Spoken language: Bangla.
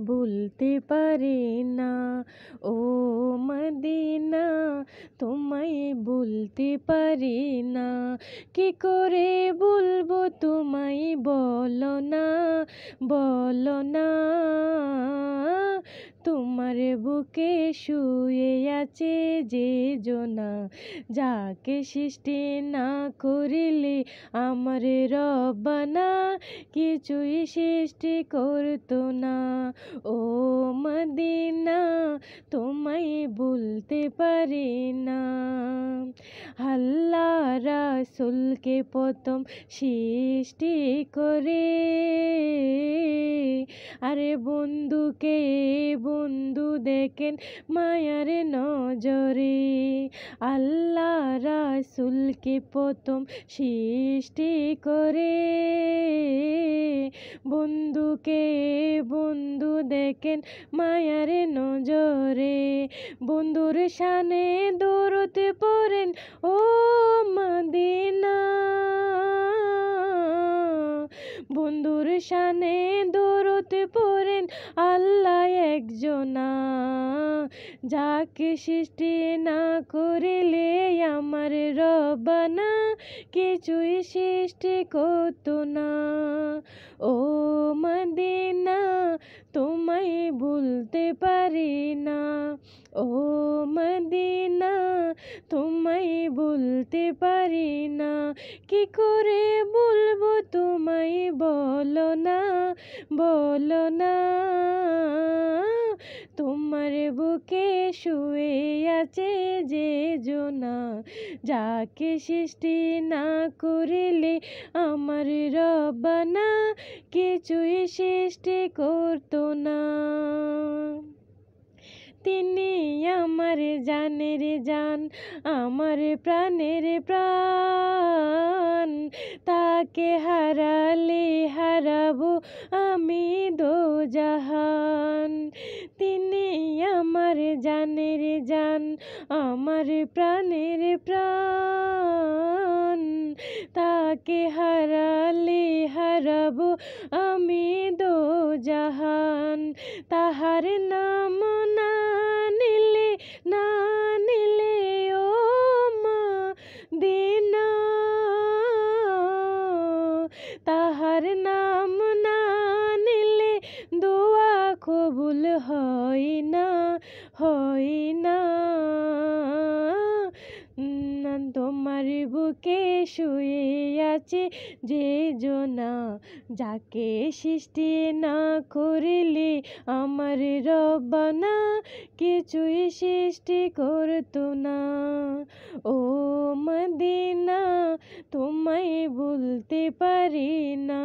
ভুলতে পারি না। ও মদিনা তোমায় ভুলতে পারি না। কি করে ভুলবো তোমায় বলো না, বলো না। তোমার বুকে শুয়ে আছে যে জনা, যাকে সৃষ্টি না করিলে আমার রব্বানা কিছুই সৃষ্টি করতো না। ও মদিনা তোমায় ভুলতে পারি না। আল্লাহ রাসূলকে প্রথম সৃষ্টি করে, আরে বন্ধুকে বন্ধু দেখেন মায়ার নজরে। আল্লাহ রাসূলকে প্রথম সৃষ্টি করে, বন্ধুকে বন্ধু দেখেন মায়ার নজরে। বন্ধুর শানে দরুদ পড়েন ও মদিনা, বন্ধুর শানে দরুদ পড়েন আল্লাহ একজনা, যাকে সৃষ্টি না করিলে আমার রব্বানা কিছুই সৃষ্টি করতো না। ও মদিনা তোমায় ভুলতে পারি না। ও মদিনা তোমায় ভুলতে পারি না। কি করে বলবো তোমায় বলো না, বলো না। তোমার বুকে শুয়ে আছে যে জনা, যাকে সৃষ্টি না করিলে আমার রব্বানা কিছুই সৃষ্টি করতো না। তিনি আমার জানের জান, আমার প্রাণের প্রাণ, তাকে হারালে হারাবো আমি দোজাহান। তিনি আমার জানের জান, আমার প্রাণের প্রাণ, তাকে হারালে হারাবো আমি দোজাহান। তাহার নাম না নিলে, না নিলে ও মদিনা, তাহার নাম না নিলে দোয়া কবুল হয় না, হয় না। তোমার বুকে শুয়ে আছে যে জনা, যাকে সৃষ্টি না করিলে আমার রব্বানা কিছুই সৃষ্টি করতো না। ও মদিনা তোমায় ভুলতে পারি না।